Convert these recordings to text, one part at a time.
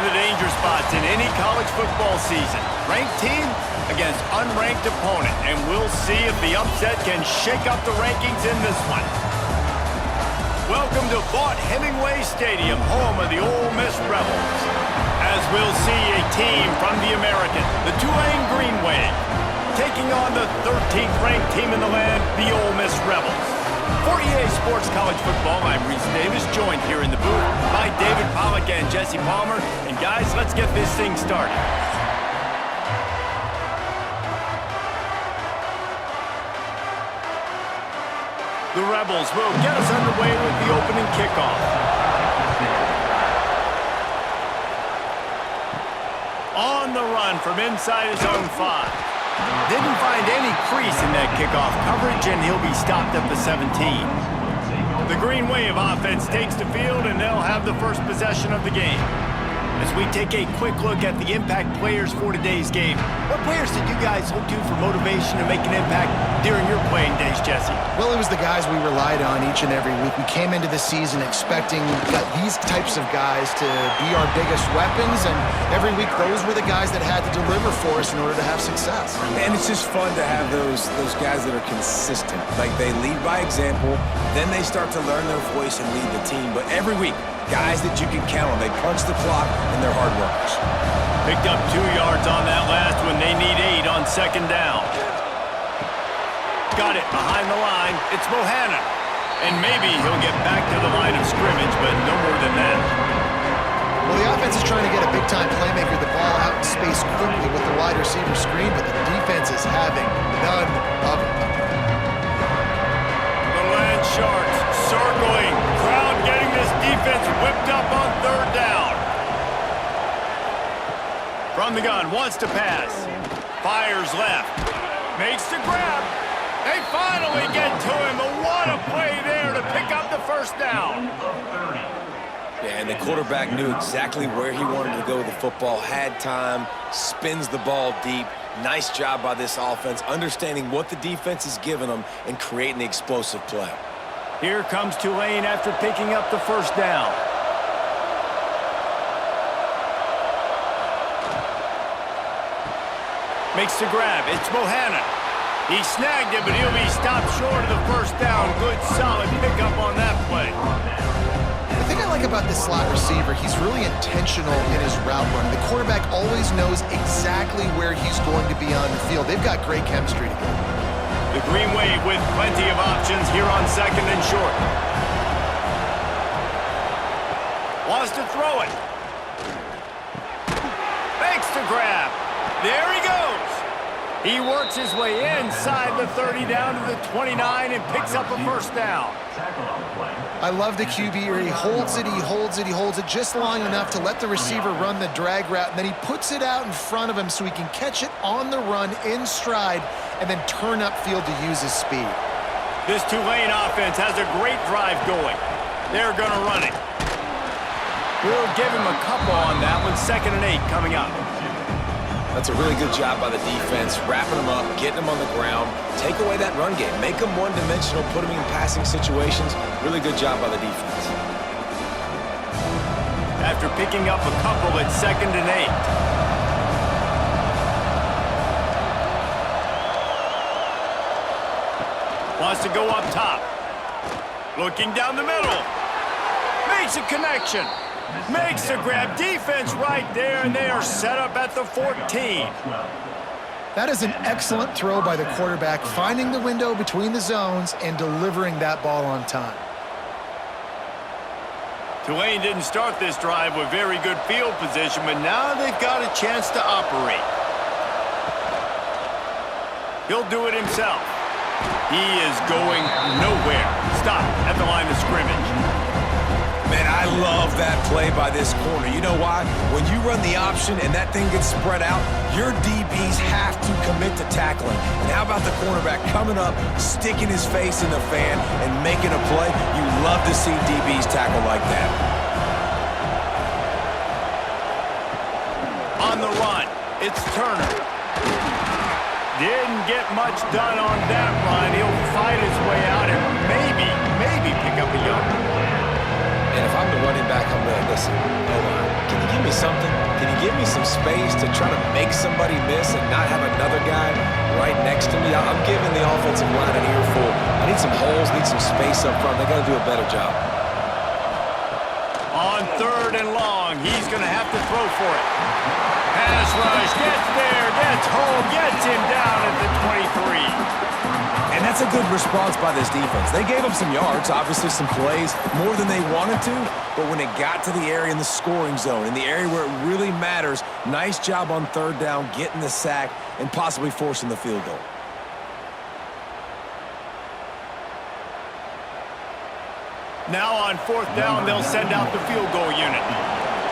the danger spots in any college football season. Ranked team against unranked opponent, and we'll see if the upset can shake up the rankings in this one. Welcome to Vaught-Hemingway Stadium, home of the Ole Miss Rebels. As we'll see a team from the American, the Tulane Green Wave, taking on the 13th ranked team in the land, the Ole Miss Rebels. For EA Sports College Football, I'm Reese Davis, joined here in the booth by David Pollack and Jesse Palmer. And guys, let's get this thing started. The Rebels will get us underway with the opening kickoff. On the run from inside his own 5. Didn't find any crease in that kickoff coverage, and he'll be stopped at the 17. The Green Wave offense takes the field, and they'll have the first possession of the game. As we take a quick look at the impact players for today's game, what players did you guys look to for motivation to make an impact during your playing days, Jesse? Well, it was the guys we relied on each and every week. We came into the season expecting these types of guys to be our biggest weapons, and every week those were the guys that had to deliver for us in order to have success. And it's just fun to have those guys that are consistent. Like, they lead by example, then they start to learn their voice and lead the team. But every week, guys that you can count on. They punch the clock, and they're hard workers. Picked up 2 yards on that last one. They need 8 on second down. Got it behind the line. It's Bohannon. And maybe he'll get back to the line of scrimmage, but no more than that. Well, the offense is trying to get a big-time playmaker the ball out in space quickly with the wide receiver screen, but the defense is having none of it. The Land Sharks circling. Crowd getting this defense whipped up on third down. From the gun, wants to pass. Fires left. Makes the grab. They finally get to him. But what a play there to pick up the first down. Yeah, and the quarterback knew exactly where he wanted to go with the football, had time, spins the ball deep. Nice job by this offense, understanding what the defense is giving them and creating the explosive play. Here comes Tulane after picking up the first down. Makes the grab. It's Bohannon. He snagged it, but he'll be stopped short of the first down. Good, solid pickup on that play. The thing I like about this slot receiver, he's really intentional in his route running. The quarterback always knows exactly where he's going to be on the field. They've got great chemistry together. The Green Wave with plenty of options here on second and short. Wants to throw it. Makes the grab. There he goes. He works his way inside the 30 down to the 29 and picks up a first down. I love the QB here. He holds it, he holds it, he holds it just long enough to let the receiver run the drag route, and then he puts it out in front of him so he can catch it on the run in stride and then turn upfield to use his speed. This Tulane offense has a great drive going. They're going to run it. We'll give him a couple on that one. 2nd and 8 coming up. That's a really good job by the defense, wrapping them up, getting them on the ground, take away that run game, make them one-dimensional, put them in passing situations. Really good job by the defense. After picking up a couple at 2nd and 8. Wants to go up top. Looking down the middle. Makes a connection. Makes the grab. Defense right there, and they are set up at the 14. That is an excellent throw by the quarterback, finding the window between the zones and delivering that ball on time. Tulane didn't start this drive with very good field position, but now they've got a chance to operate. He'll do it himself. He is going nowhere. Stop at the line of scrimmage. Man, I love that play by this corner. You know why? When you run the option and that thing gets spread out, your DBs have to commit to tackling. And how about the cornerback coming up, sticking his face in the fan, and making a play? You love to see DBs tackle like that. On the run, it's Turner. Didn't get much done on that run. He'll fight his way out and maybe pick up a yard. And if I'm the running back, I'm going to listen. Hold on. can you give me something? Can you give me some space to try to make somebody miss and not have another guy right next to me? I'm giving the offensive line an earful. I need some holes, need some space up front. They got to do a better job. On 3rd and long, he's going to have to throw for it. Pass rush, gets there, gets home, gets him down at the 23. And that's a good response by this defense. They gave up some yards, obviously some plays, more than they wanted to, but when it got to the area in the scoring zone, in the area where it really matters, nice job on 3rd down, getting the sack, and possibly forcing the field goal. Now on 4th down, they'll send out the field goal unit.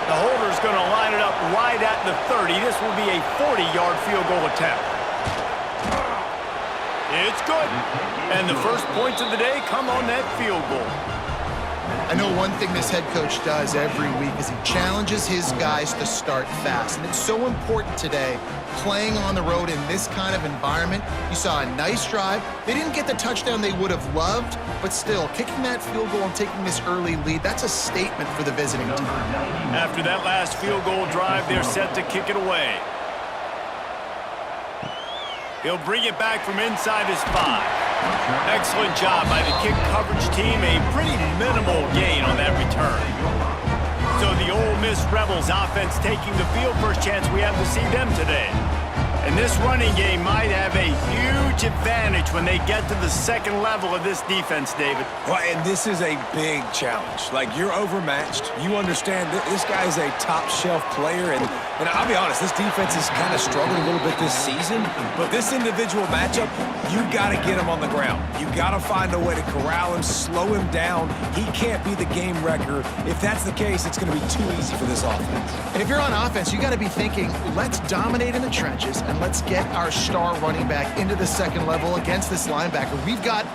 The holder's going to line it up right at the 30. This will be a 40-yard field goal attempt. It's good. And the first points of the day come on that field goal. I know one thing this head coach does every week is he challenges his guys to start fast. And it's so important today, playing on the road in this kind of environment. You saw a nice drive. They didn't get the touchdown they would have loved, but still, kicking that field goal and taking this early lead, that's a statement for the visiting team. After that last field goal drive, they're set to kick it away. He'll bring it back from inside his 5. Excellent job by the kick coverage team. A pretty minimal gain on that return. So the Ole Miss Rebels offense taking the field. First chance we have to see them today. And this running game might have a huge advantage when they get to the second level of this defense, David. Well, and this is a big challenge. Like, you're overmatched. You understand that this guy is a top-shelf player, and I'll be honest, this defense has kind of struggled a little bit this season, but this individual matchup, you got to get him on the ground. You got to find a way to corral him, slow him down. He can't be the game wrecker. If that's the case, it's going to be too easy for this offense. And if you're on offense, you got to be thinking, let's dominate in the trenches and let's get our star running back into the second level against this linebacker. We've got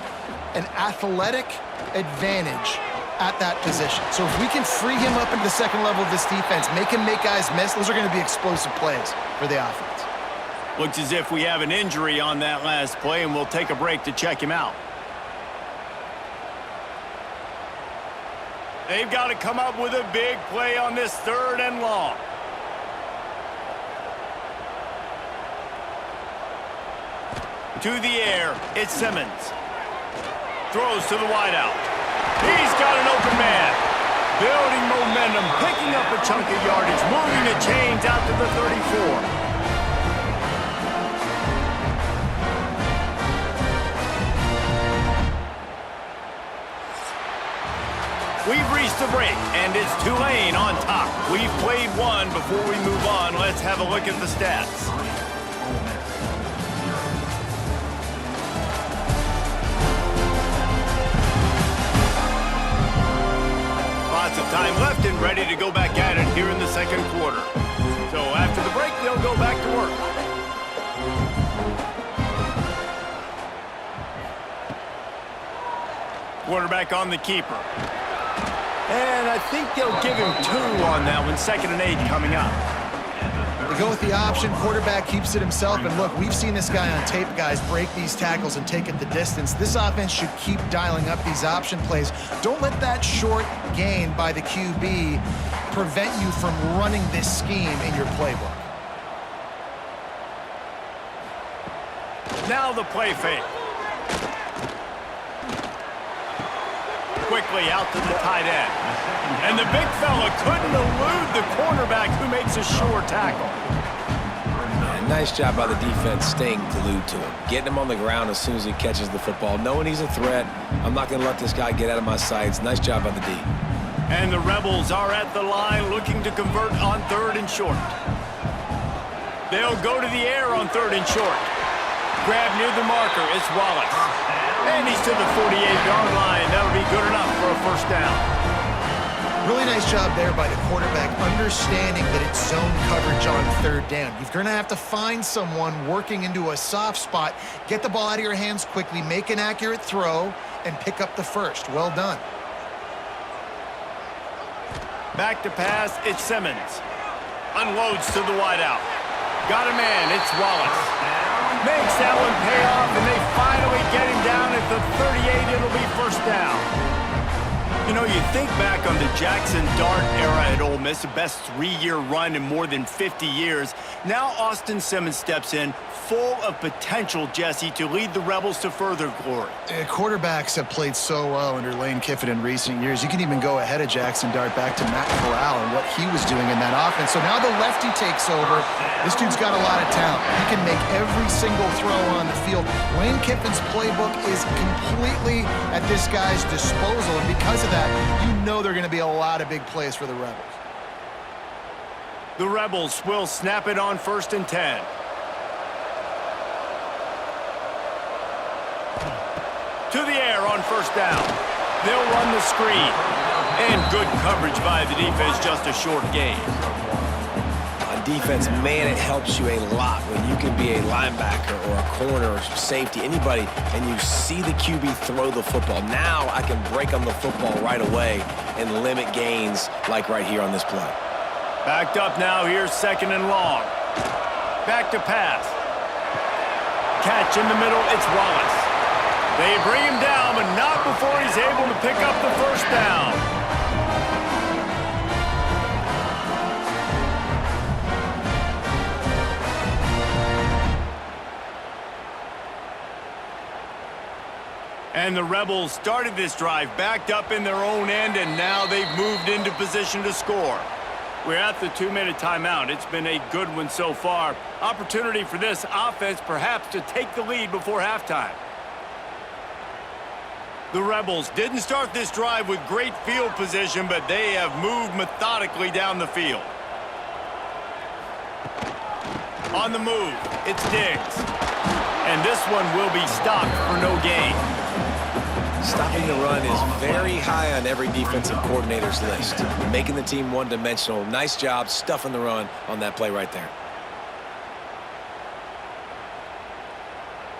an athletic advantage at that position. So if we can free him up into the second level of this defense, make him make guys miss, those are going to be explosive plays for the offense. Looks as if we have an injury on that last play, and we'll take a break to check him out. They've got to come up with a big play on this 3rd and long. To the air, it's Simmons. Throws to the wideout. He's got an open man. Building momentum, picking up a chunk of yardage, moving the chains out to the 34. We've reached the break, and it's Tulane on top. We've played one. Before we move on, let's have a look at the stats. Lots of time left and ready to go back at it here in the second quarter. So after the break, they'll go back to work. Quarterback on the keeper. And I think they'll give him 2 on that one. 2nd and 8 coming up. They go with the option. Quarterback keeps it himself. And look, we've seen this guy on tape, guys, break these tackles and take it the distance. This offense should keep dialing up these option plays. Don't let that short gain by the QB prevent you from running this scheme in your playbook. Now the play fake. Quickly out to the tight end. And the big fella couldn't elude the cornerback who makes a sure tackle. Yeah, nice job by the defense staying glued to him. Getting him on the ground as soon as he catches the football. Knowing he's a threat, I'm not going to let this guy get out of my sights. Nice job by the D. And the Rebels are at the line looking to convert on 3rd and short. They'll go to the air on 3rd and short. Grab near the marker, it's Wallace. And he's to the 48-yard line. That'll be good enough for a first down. Really nice job there by the quarterback, understanding that it's zone coverage on 3rd down. You're going to have to find someone working into a soft spot, get the ball out of your hands quickly, make an accurate throw, and pick up the first. Well done. Back to pass, it's Simmons. Unloads to the wideout. Got a man, it's Wallace. Makes that one pay off, and they finally get him down at the 38. It'll be first down. You know, you think back on the Jackson Dart era at Ole Miss, the best 3-year run in more than 50 years. Now Austin Simmons steps in, full of potential, Jesse, to lead the Rebels to further glory. Quarterbacks have played so well under Lane Kiffin in recent years. You can even go ahead of Jackson Dart back to Matt Corral and what he was doing in that offense. So now the lefty takes over. This dude's got a lot of talent. He can make every single throw on the field. Lane Kiffin's playbook is completely at this guy's disposal, and because of that, you know there are going to be a lot of big plays for the Rebels. The Rebels will snap it on 1st and 10. To the air on 1st down. They'll run the screen. And good coverage by the defense, just a short gain. On defense, man, it helps you a lot when you can be a linebacker or a corner or safety, anybody, and you see the QB throw the football. Now I can break on the football right away and limit gains like right here on this play. Backed up now, here's 2nd and long. Back to pass. Catch in the middle, it's Wallace. They bring him down, but not before he's able to pick up the 1st down. And the Rebels started this drive backed up in their own end, and now they've moved into position to score. We're at the 2-minute timeout. It's been a good one so far. Opportunity for this offense perhaps to take the lead before halftime. The Rebels didn't start this drive with great field position, but they have moved methodically down the field. On the move, it's Diggs. And this one will be stopped for no gain. Stopping the run is very high on every defensive coordinator's list. Making the team one-dimensional. Nice job stuffing the run on that play right there.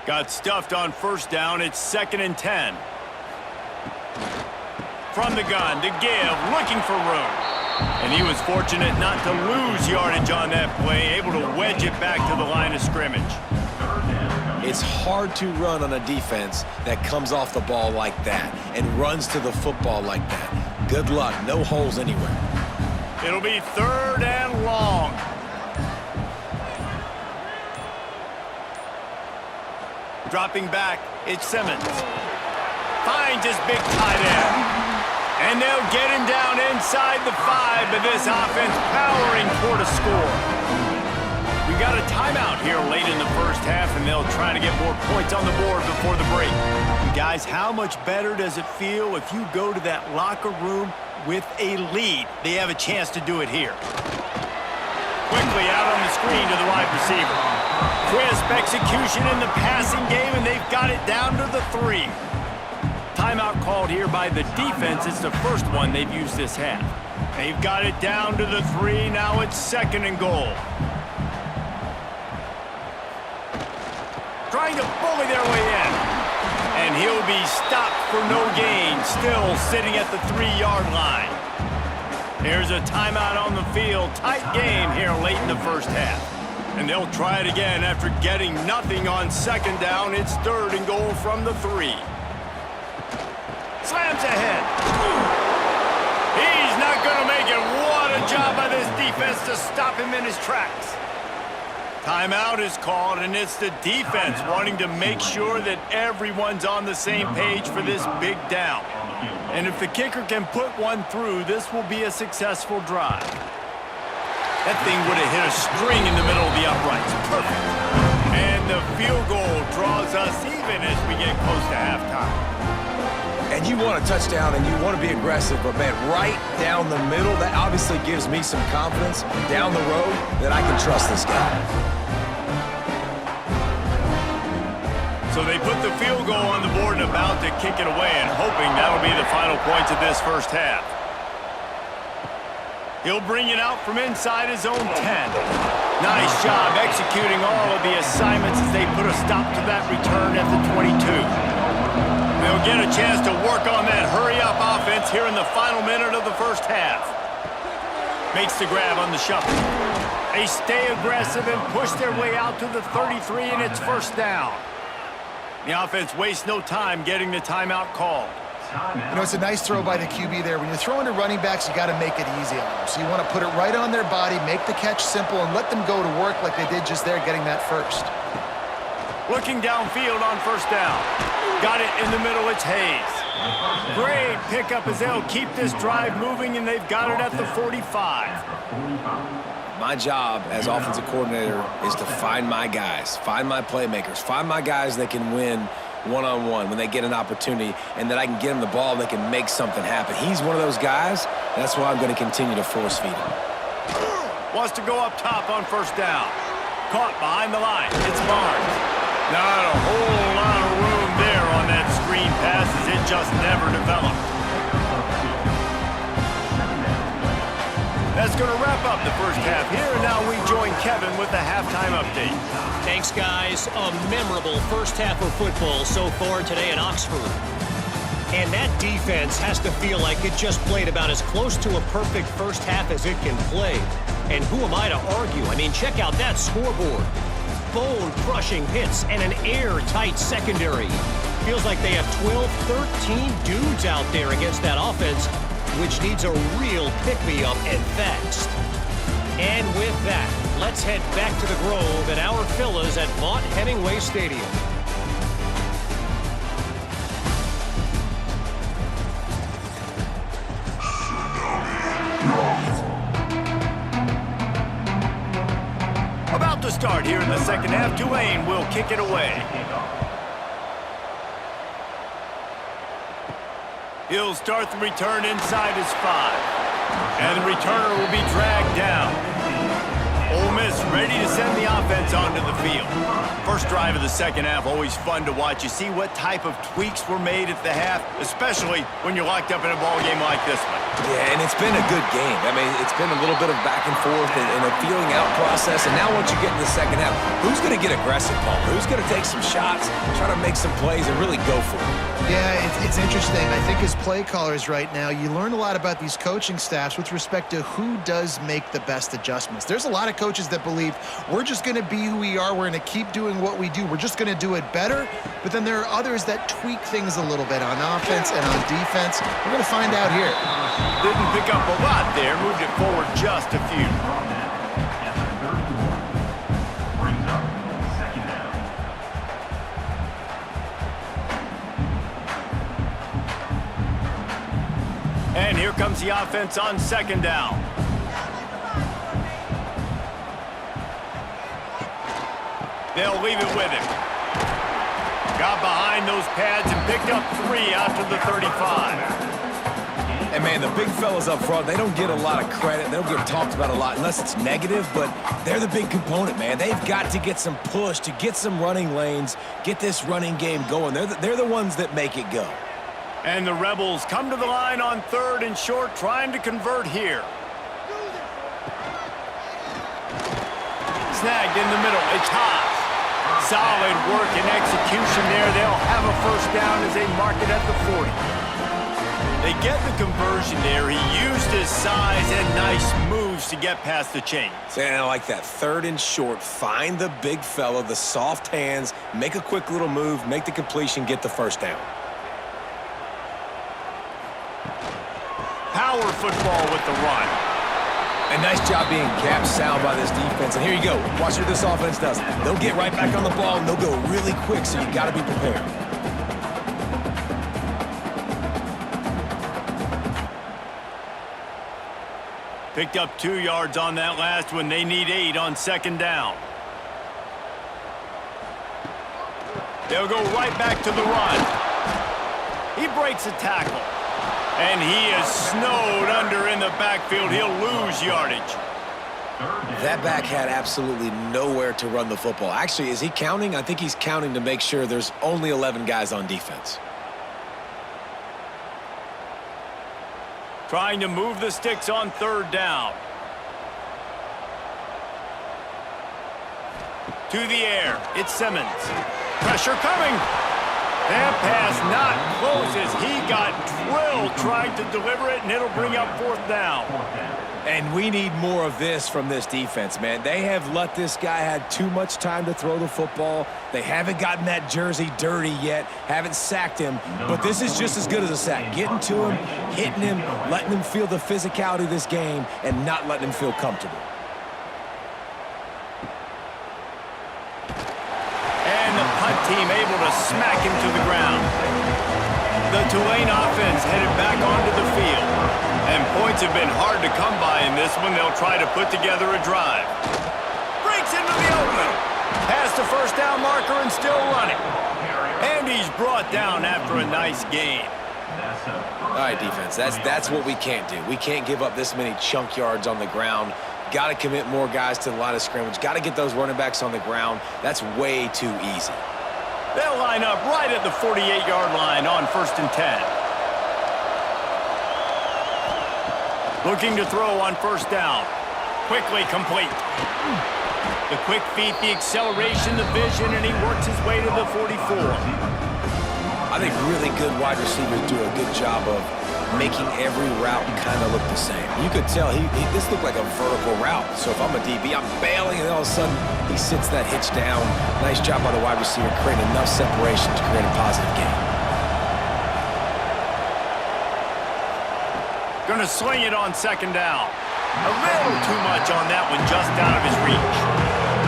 Got stuffed on 1st down. It's 2nd and 10. From the gun to give, looking for room. And he was fortunate not to lose yardage on that play, able to wedge it back to the line of scrimmage. It's hard to run on a defense that comes off the ball like that and runs to the football like that. Good luck, no holes anywhere. It'll be 3rd and long. Dropping back, it's Simmons. Finds his big tight end. And they'll get him down inside the 5, but this offense powering toward a score. We got a timeout here late in the 1st half, and they'll try to get more points on the board before the break. And guys, how much better does it feel if you go to that locker room with a lead? They have a chance to do it here. Quickly out on the screen to the wide receiver. Crisp execution in the passing game, and they've got it down to the 3. Timeout called here by the defense. It's the first one they've used this half. They've got it down to the 3. Now it's 2nd and goal. Trying to bully their way in. And he'll be stopped for no gain. Still sitting at the 3-yard line. There's a timeout on the field. Tight game here late in the 1st half. And they'll try it again after getting nothing on 2nd down. It's 3rd and goal from the 3. Slams ahead. He's not going to make it. What a job by this defense to stop him in his tracks. Timeout is called, and it's the defense wanting to make sure that everyone's on the same page for this big down. And if the kicker can put one through, this will be a successful drive. That thing would have hit a string in the middle of the uprights. Perfect. And the field goal draws us even as we get close to halftime. And you want a touchdown and you want to be aggressive, but man, right down the middle, that obviously gives me some confidence down the road that I can trust this guy. So they put the field goal on the board and about to kick it away, and hoping that'll be the final points of this 1st half. He'll bring it out from inside his own 10. Nice job executing all of the assignments as they put a stop to that return at the 22. They'll get a chance to work on that hurry-up offense here in the final minute of the 1st half. Makes the grab on the shuffle. They stay aggressive and push their way out to the 33, and it's 1st down. The offense wastes no time getting the timeout called. You know, it's a nice throw by the QB there. When you're throwing to running backs, you got to make it easy on them. So you want to put it right on their body, make the catch simple, and let them go to work like they did just there, getting that first. Looking downfield on first down. Got it in the middle, it's Hayes. Great pickup as they'll keep this drive moving, and they've got it at the 45. My job as offensive coordinator is to find my guys, find my playmakers, find my guys that can win one-on-one when they get an opportunity, and that I can get them the ball and they can make something happen. He's one of those guys. That's why I'm going to continue to force feed him. Wants to go up top on first down. Caught behind the line. It's Barnes. Not a whole lot of room there on that screen pass as it just never developed. That's going to wrap up the first half here, and now we join Kevin with the halftime update. Thanks, guys. A memorable first half of football so far today in Oxford. And that defense has to feel like it just played about as close to a perfect first half as it can play. And who am I to argue? I mean, check out that scoreboard. Bone-crushing hits and an airtight secondary. Feels like they have 12, 13 dudes out there against that offense, which needs a real pick-me-up and fast. And with that, let's head back to the Grove at our Fellas at Vaught Hemingway Stadium. About to start here in the second half, Tulane will kick it away. He'll start the return inside his 5. And the returner will be dragged down. Ole Miss ready to send the offense onto the field. First drive of the second half, always fun to watch. You see what type of tweaks were made at the half, especially when you're locked up in a ball game like this one. Yeah, and it's been a good game. I mean, it's been a little bit of back and forth and a feeling out process. And now once you get in the second half, who's going to get aggressive, Paul? Who's going to take some shots, try to make some plays, and really go for it? Yeah, it's interesting. I think as play callers right now, you learn a lot about these coaching staffs with respect to who does make the best adjustments. There's a lot of coaches that believe we're just going to be who we are. We're going to keep doing what we do. We're just going to do it better. But then there are others that tweak things a little bit on offense and on defense. We're going to find out here. Didn't pick up a lot there. Moved it forward just a few. And here comes the offense on second down. They'll leave it with him. Got behind those pads and picked up 3 out to the 35. And, man, the big fellas up front, they don't get a lot of credit. They don't get talked about a lot unless it's negative, but they're the big component, man. They've got to get some push, to get some running lanes, get this running game going. They're the ones that make it go. And the Rebels come to the line on 3rd and short, trying to convert here. Snagged in the middle. It's Haas. Solid work and execution there. They'll have a first down as they mark it at the 40. They get the conversion there. He used his size and nice moves to get past the chains. And I like that. 3rd and short. Find the big fella, the soft hands, make a quick little move, make the completion, get the first down. Power football with the run. A nice job being capped sound by this defense. And here you go. Watch what this offense does. They'll get right back on the ball, and they'll go really quick, so you got to be prepared. Picked up 2 yards on that last one. They need 8 on second down. They'll go right back to the run. He breaks a tackle. And he is snowed under in the backfield. He'll lose yardage. That back had absolutely nowhere to run the football. Actually, is he counting? I think he's counting to make sure there's only 11 guys on defense. Trying to move the sticks on 3rd down. To the air. It's Simmons. Pressure coming. That pass not close as he got drilled trying to deliver it, and it'll bring up 4th down. And we need more of this from this defense, man. They have let this guy have too much time to throw the football. They haven't gotten that jersey dirty yet, haven't sacked him. But this is just as good as a sack. Getting to him, hitting him, letting him feel the physicality of this game, and not letting him feel comfortable. And the punt team able to smack him to the ground. The Tulane offense headed back onto the field. And points have been hard to come by in this one. They'll try to put together a drive. Breaks into the open. Past the first down marker and still running. And he's brought down after a nice gain. All right, defense, that's what we can't do. We can't give up this many chunk yards on the ground. Got to commit more guys to the line of scrimmage. Got to get those running backs on the ground. That's way too easy. They'll line up right at the 48-yard line on 1st and 10. Looking to throw on 1st down. Quickly complete. The quick feet, the acceleration, the vision, and he works his way to the 44. I think really good wide receivers do a good job of making every route kind of look the same. You could tell this looked like a vertical route. So if I'm a DB, I'm bailing, and all of a sudden he sits that hitch down. Nice job by the wide receiver, creating enough separation to create a positive gain. Going to swing it on 2nd down. A little too much on that one, just out of his reach.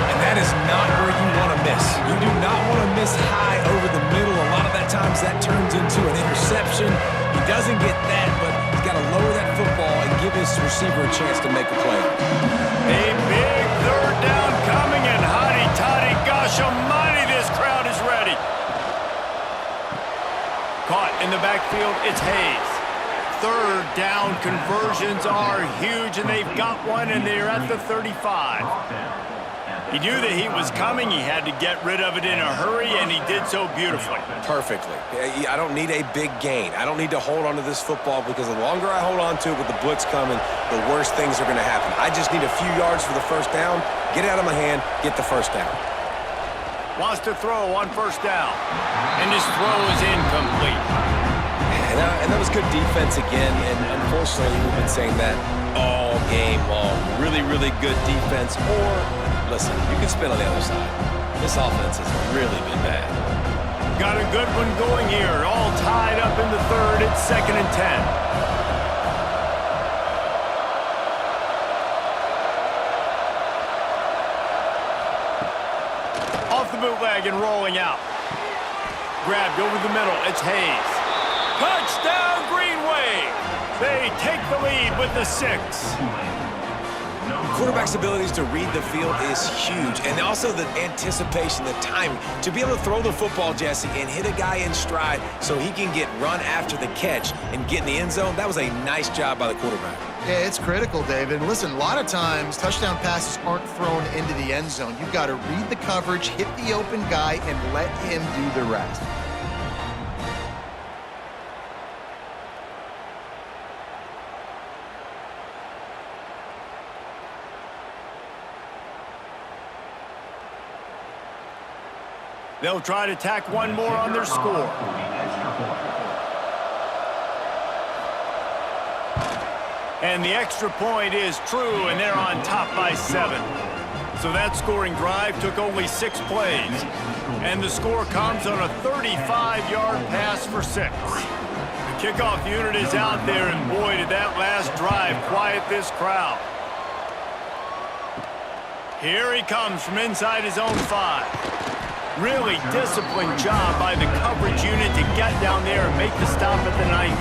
And that is not where you want to miss. You do not want to miss high over the middle. A lot of that times that turns into an interception. He doesn't get that, but he's got to lower that football and give his receiver a chance to make a play. A big 3rd down coming, and hotty-toddy, gosh almighty, this crowd is ready. Caught in the backfield, it's Hayes. 3rd down conversions are huge, and they've got one, and they're at the 35. He knew that he was coming. He had to get rid of it in a hurry, and he did so beautifully. Perfectly. I don't need a big gain. I don't need to hold on to this football, because the longer I hold on to it with the blitz coming, the worse things are going to happen. I just need a few yards for the 1st down, get it out of my hand, get the 1st down. Wants to throw on 1st down, and his throw is incomplete. And that was good defense again, and unfortunately we've been saying that all game long. Really, really good defense, or, listen, you can spin on the other side. This offense has really been bad. Got a good one going here, all tied up in the 3rd. It's 2nd and 10. Off the bootleg and rolling out. Grabbed over the middle, it's Hayes. Touchdown, Green Wave! They take the lead with the 6. Quarterback's abilities to read the field is huge, and also the anticipation, the timing. To be able to throw the football, Jesse, and hit a guy in stride so he can get run after the catch and get in the end zone, that was a nice job by the quarterback. Yeah, it's critical, David. Listen, a lot of times touchdown passes aren't thrown into the end zone. You've got to read the coverage, hit the open guy, and let him do the rest. They'll try to tack one more on their score. And the extra point is true, and they're on top by 7. So that scoring drive took only 6 plays. And the score comes on a 35-yard pass for 6. The kickoff unit is out there, and boy, did that last drive quiet this crowd. Here he comes from inside his own 5. Really disciplined job by the coverage unit to get down there and make the stop at the 19.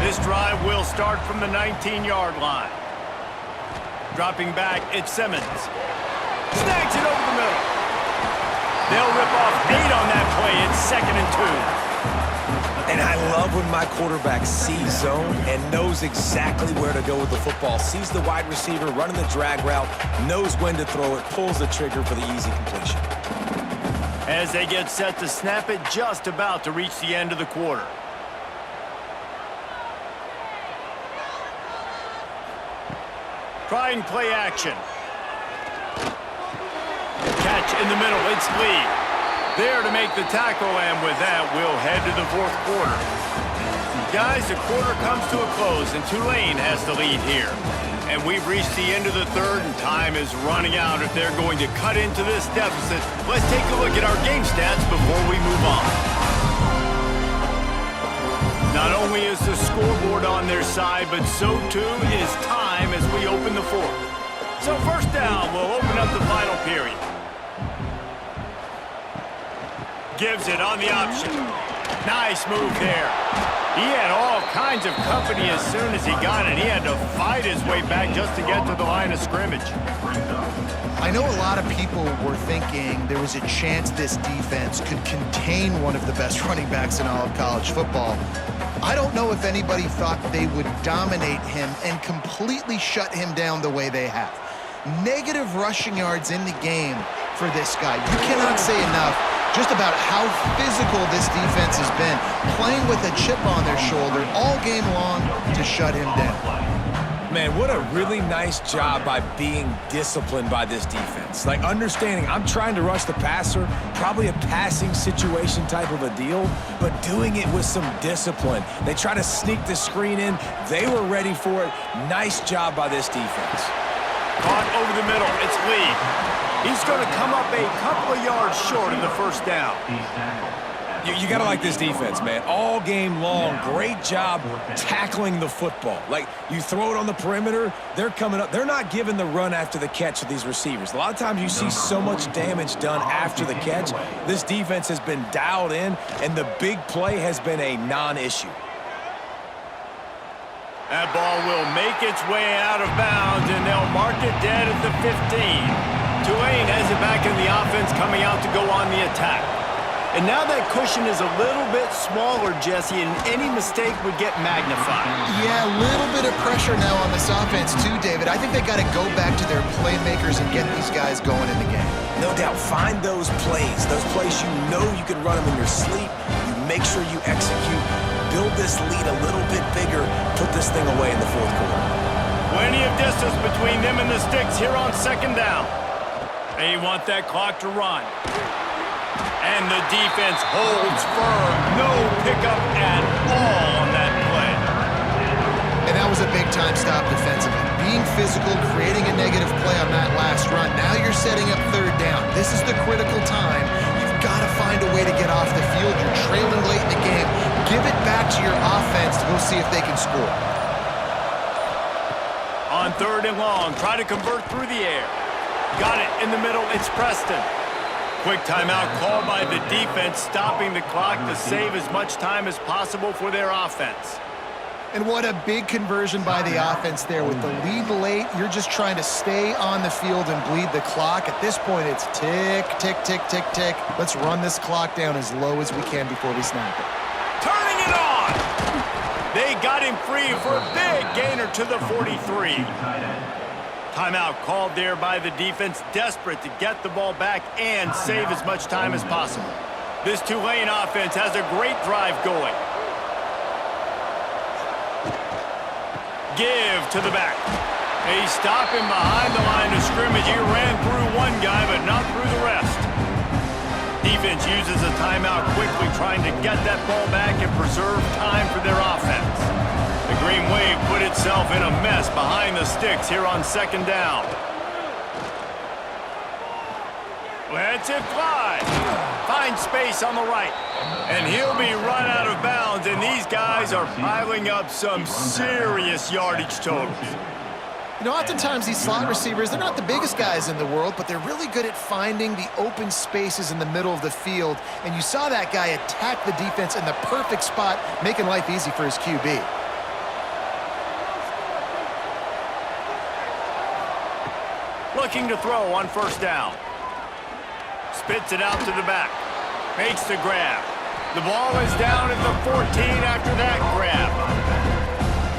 This drive will start from the 19-yard line. Dropping back, it's Simmons. Snags it over the middle. They'll rip off 8 on that play. It's 2nd and 2. And I love when my quarterback sees zone and knows exactly where to go with the football. Sees the wide receiver running the drag route, knows when to throw it, pulls the trigger for the easy completion. As they get set to snap it, just about to reach the end of the quarter. Trying play action. Catch in the middle, it's Lee. There to make the tackle, and with that, we'll head to the 4th quarter. Guys, the quarter comes to a close, and Tulane has the lead here. And we've reached the end of the third, and time is running out if they're going to cut into this deficit. Let's take a look at our game stats before we move on. Not only is the scoreboard on their side, but so too is time as we open the fourth. So first down, we'll open up the final period. Gives it on the option. Nice move there. He had all kinds of company as soon as he got it. He had to fight his way back just to get to the line of scrimmage. I know a lot of people were thinking there was a chance this defense could contain one of the best running backs in all of college football. I don't know if anybody thought they would dominate him and completely shut him down the way they have. Negative rushing yards in the game for this guy. You cannot say enough just about how physical this defense has been, playing with a chip on their shoulder all game long to shut him down. Man, what a really nice job by being disciplined by this defense. Like, understanding I'm trying to rush the passer, probably a passing situation type of a deal, but doing it with some discipline. They try to sneak the screen in. They were ready for it. Nice job by this defense. Caught over the middle. It's Lee. He's going to come up a couple of yards short of the first down. You got to like this defense, man. All game long, great job tackling the football. Like, you throw it on the perimeter, they're coming up. They're not giving the run after the catch to these receivers. A lot of times you see so much damage done after the catch. This defense has been dialed in, and the big play has been a non-issue. That ball will make its way out of bounds, and they'll mark it dead at the 15. Tulane has it back in the offense, coming out to go on the attack. And now that cushion is a little bit smaller, Jesse, and any mistake would get magnified. Yeah, a little bit of pressure now on this offense too, David. I think they got to go back to their playmakers and get these guys going in the game. No doubt. Find those plays you know you can run them in your sleep. You make sure you execute. Build this lead a little bit bigger. Put this thing away in the fourth quarter. Plenty of distance between them and the sticks here on second down. They want that clock to run. And the defense holds firm. No pickup at all on that play. And that was a big-time stop defensively. Being physical, creating a negative play on that last run. Now you're setting up third down. This is the critical time. You've got to find a way to get off the field. You're trailing late in the game. Give it back to your offense to go see if they can score. On third and long, try to convert through the air. Got it in the middle. It's Preston. Quick timeout called by the defense, stopping the clock to save as much time as possible for their offense. And what a big conversion by the offense there. With the lead late, you're just trying to stay on the field and bleed the clock. At this point, it's tick, tick, tick, tick, tick. Let's run this clock down as low as we can before we snap it. Turning it on! They got him free for a big gainer to the 43. Timeout called there by the defense, desperate to get the ball back and save as much time as possible. This Tulane offense has a great drive going. Give to the back. They stop him behind the line of scrimmage. He ran through one guy, but not through the rest. Defense uses a timeout quickly, trying to get that ball back and preserve time for their offense. The Green Wave put itself in a mess behind the sticks here on second down. Lets it fly. Finds space on the right. And he'll be run out of bounds, and these guys are piling up some serious yardage totals. You know, oftentimes these slot receivers, they're not the biggest guys in the world, but they're really good at finding the open spaces in the middle of the field. And you saw that guy attack the defense in the perfect spot, making life easy for his QB. Looking to throw on first down. Spits it out to the back. Makes the grab. The ball is down at the 14 after that grab.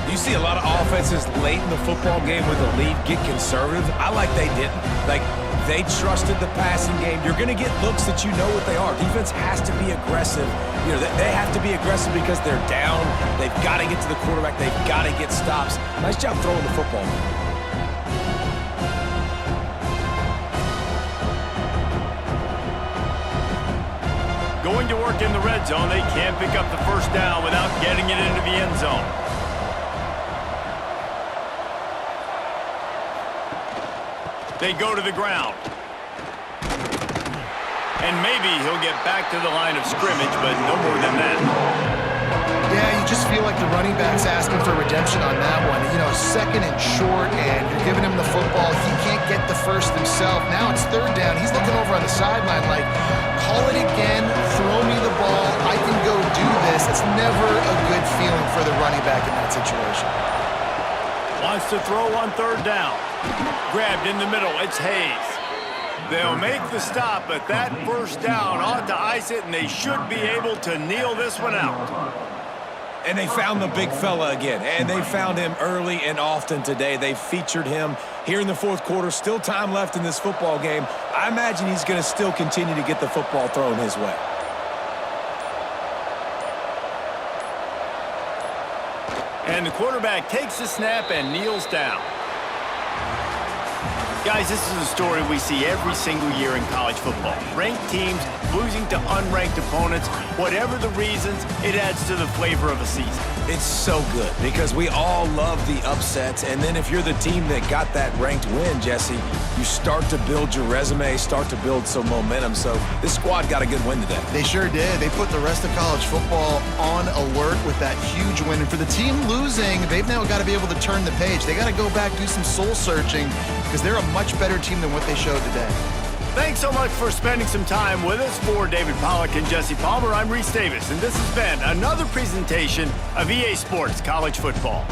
You see a lot of offenses late in the football game with a lead get conservative. I like they didn't. Like, they trusted the passing game. You're going to get looks that you know what they are. Defense has to be aggressive. You know, they have to be aggressive because they're down. They've got to get to the quarterback. They've got to get stops. Nice job throwing the football. Going to work in the red zone, they can't pick up the first down without getting it into the end zone. They go to the ground. And maybe he'll get back to the line of scrimmage, but no more than that. Yeah, you just feel like the running back's asking for redemption on that one. You know, second and short, and you're giving him the football. He can't get the first himself. Now it's third down. He's looking over on the sideline like, call it again, throw me the ball, I can go do this. It's never a good feeling for the running back in that situation. Wants to throw on third down. Grabbed in the middle, it's Hayes. They'll make the stop, but that first down ought to ice it, and they should be able to kneel this one out. And they found the big fella again, and they found him early and often today. They featured him here in the fourth quarter. Still time left in this football game. I imagine he's going to still continue to get the football thrown his way. And the quarterback takes the snap and kneels down. Guys, this is a story we see every single year in college football. Ranked teams losing to unranked opponents. Whatever the reasons, it adds to the flavor of a season. It's so good because we all love the upsets, and then if you're the team that got that ranked win, Jesse, you start to build your resume, start to build some momentum. So this squad got a good win today. They sure did. They put the rest of college football on alert with that huge win. And for the team losing, they've now got to be able to turn the page. They got to go back, do some soul searching, because they're a much better team than what they showed today. Thanks so much for spending some time with us. For David Pollack and Jesse Palmer, I'm Reese Davis, and this has been another presentation of EA Sports College Football.